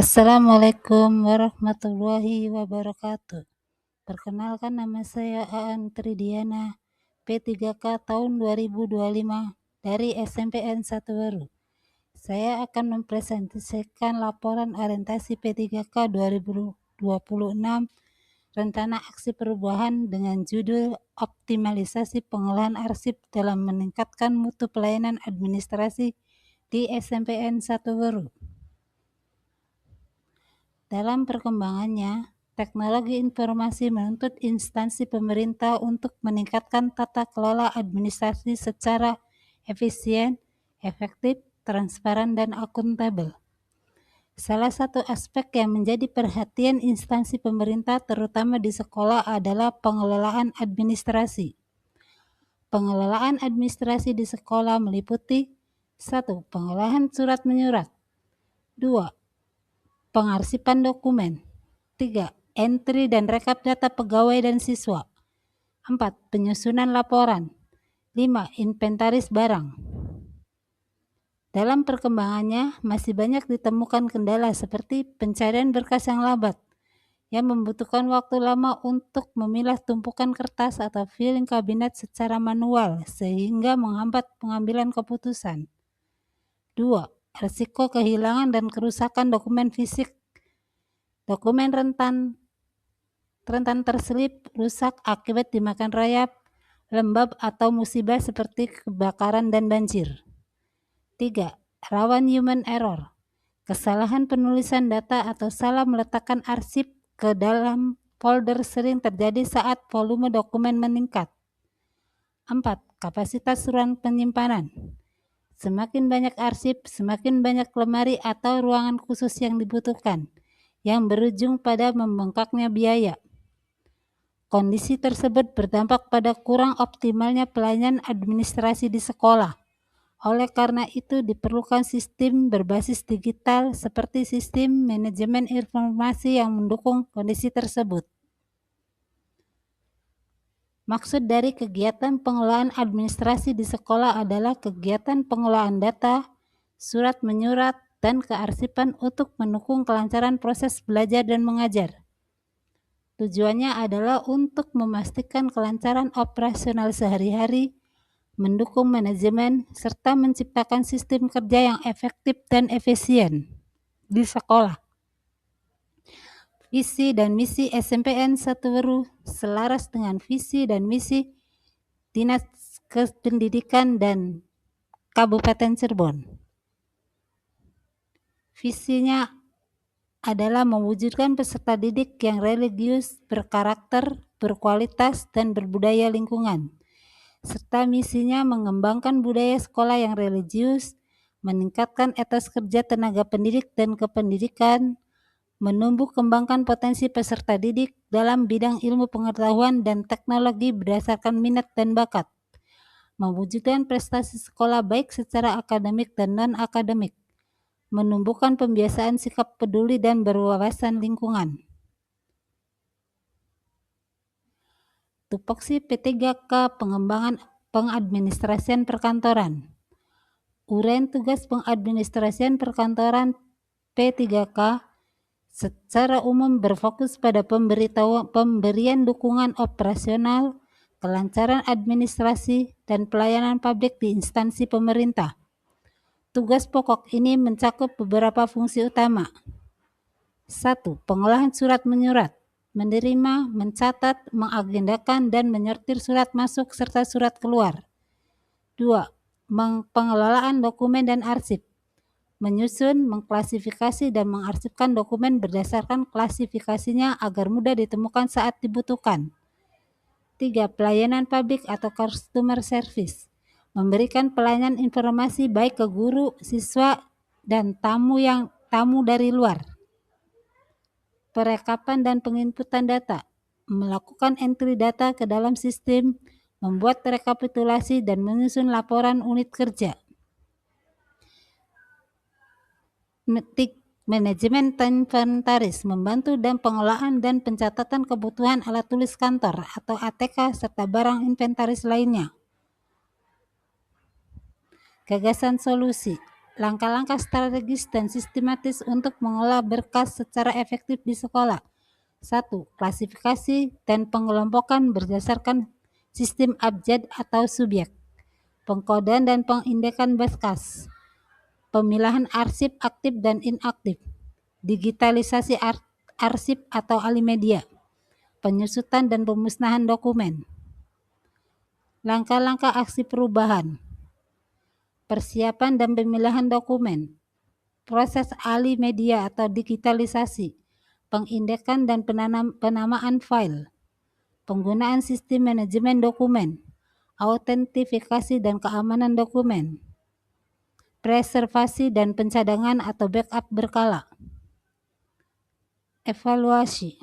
Assalamualaikum warahmatullahi wabarakatuh. Perkenalkan, nama saya Aan Tridiana, P3K tahun 2025 dari SMPN 1 Waru. Saya akan mempresentasikan laporan orientasi P3K 2026 Rencana Aksi Perubahan dengan judul Optimalisasi Pengolahan Arsip dalam Meningkatkan Mutu Pelayanan Administrasi di SMPN 1 Waru. Dalam perkembangannya, teknologi informasi menuntut instansi pemerintah untuk meningkatkan tata kelola administrasi secara efisien, efektif, transparan, dan akuntabel. Salah satu aspek yang menjadi perhatian instansi pemerintah terutama di sekolah adalah pengelolaan administrasi. Pengelolaan administrasi di sekolah meliputi 1. Pengolahan surat menyurat. 2. Pengarsipan dokumen. 3. Entry dan rekap data pegawai dan siswa. 4. Penyusunan laporan. 5. Inventaris barang. Dalam perkembangannya, masih banyak ditemukan kendala seperti pencarian berkas yang lambat, yang membutuhkan waktu lama untuk memilah tumpukan kertas atau filing kabinet secara manual, sehingga menghambat pengambilan keputusan. 2. Risiko kehilangan dan kerusakan dokumen fisik. Dokumen rentan terselip, rusak akibat dimakan rayap, lembab atau musibah seperti kebakaran dan banjir. 3. Rawan human error. Kesalahan penulisan data atau salah meletakkan arsip ke dalam folder sering terjadi saat volume dokumen meningkat. 4. Kapasitas ruang penyimpanan. Semakin banyak arsip, semakin banyak lemari atau ruangan khusus yang dibutuhkan, yang berujung pada membengkaknya biaya. Kondisi tersebut berdampak pada kurang optimalnya pelayanan administrasi di sekolah. Oleh karena itu, diperlukan sistem berbasis digital seperti sistem manajemen informasi yang mendukung kondisi tersebut. Maksud dari kegiatan pengelolaan administrasi di sekolah adalah kegiatan pengelolaan data, surat menyurat, dan kearsipan untuk mendukung kelancaran proses belajar dan mengajar. Tujuannya adalah untuk memastikan kelancaran operasional sehari-hari, mendukung manajemen, serta menciptakan sistem kerja yang efektif dan efisien di sekolah. Visi dan misi SMPN 1 Waru selaras dengan visi dan misi Dinas Pendidikan dan Kabupaten Cirebon. Visinya adalah mewujudkan peserta didik yang religius, berkarakter, berkualitas, dan berbudaya lingkungan. Serta misinya mengembangkan budaya sekolah yang religius, meningkatkan etos kerja tenaga pendidik dan kependidikan, menumbuh kembangkan potensi peserta didik dalam bidang ilmu pengetahuan dan teknologi berdasarkan minat dan bakat, mewujudkan prestasi sekolah baik secara akademik dan non-akademik, menumbuhkan pembiasaan sikap peduli dan berwawasan lingkungan. Tupoksi P3K Pengembangan Pengadministrasian Perkantoran. Uraian tugas pengadministrasian perkantoran P3K secara umum berfokus pada pemberian dukungan operasional, kelancaran administrasi, dan pelayanan publik di instansi pemerintah. Tugas pokok ini mencakup beberapa fungsi utama. 1. Pengolahan surat menyurat, menerima, mencatat, mengagendakan, dan menyortir surat masuk serta surat keluar. 2. Pengelolaan dokumen dan arsip, menyusun, mengklasifikasi, dan mengarsipkan dokumen berdasarkan klasifikasinya agar mudah ditemukan saat dibutuhkan. 3. Pelayanan publik atau customer service, memberikan pelayanan informasi baik ke guru, siswa, dan tamu dari luar. Perekapan dan penginputan data, melakukan entry data ke dalam sistem, membuat rekapitulasi dan menyusun laporan unit kerja. Manajemen inventaris, membantu dan pengolahan dan pencatatan kebutuhan alat tulis kantor atau ATK serta barang inventaris lainnya. Gagasan solusi, langkah-langkah strategis dan sistematis untuk mengolah berkas secara efektif di sekolah. 1. Klasifikasi dan pengelompokan berdasarkan sistem abjad atau subjek. Pengkodean dan pengindekan berkas. Pemilahan arsip aktif dan inaktif. Digitalisasi arsip atau alimedia. Penyusutan dan pemusnahan dokumen. Langkah-langkah aksi perubahan. Persiapan dan pemilahan dokumen, proses alimedia atau digitalisasi, pengindekan dan penamaan file, penggunaan sistem manajemen dokumen, autentifikasi dan keamanan dokumen, preservasi dan pencadangan atau backup berkala, evaluasi.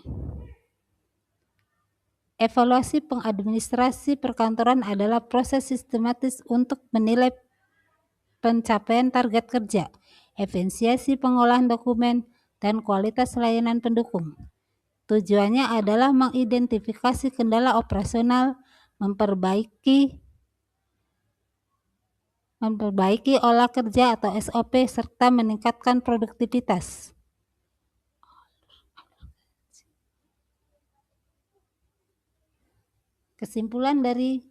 Evaluasi pengadministrasi perkantoran adalah proses sistematis untuk menilai pencapaian target kerja, efisiensi pengolahan dokumen, dan kualitas layanan pendukung. Tujuannya adalah mengidentifikasi kendala operasional, memperbaiki olah kerja atau SOP, serta meningkatkan produktivitas. Kesimpulan dari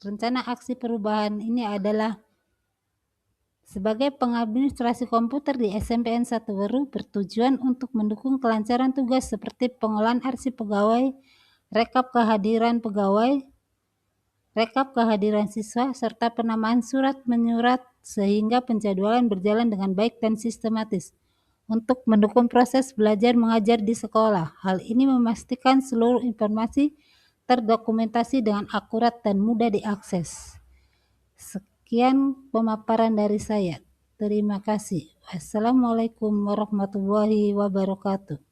rencana aksi perubahan ini adalah sebagai pengadministrasi komputer di SMPN 1 Weru bertujuan untuk mendukung kelancaran tugas seperti pengolahan arsip pegawai, rekap kehadiran pegawai, rekap kehadiran siswa, serta penamaan surat menyurat sehingga penjadwalan berjalan dengan baik dan sistematis untuk mendukung proses belajar mengajar di sekolah. Hal ini memastikan seluruh informasi terdokumentasi dengan akurat dan mudah diakses. Sekian pemaparan dari saya. Terima kasih. Wassalamualaikum warahmatullahi wabarakatuh.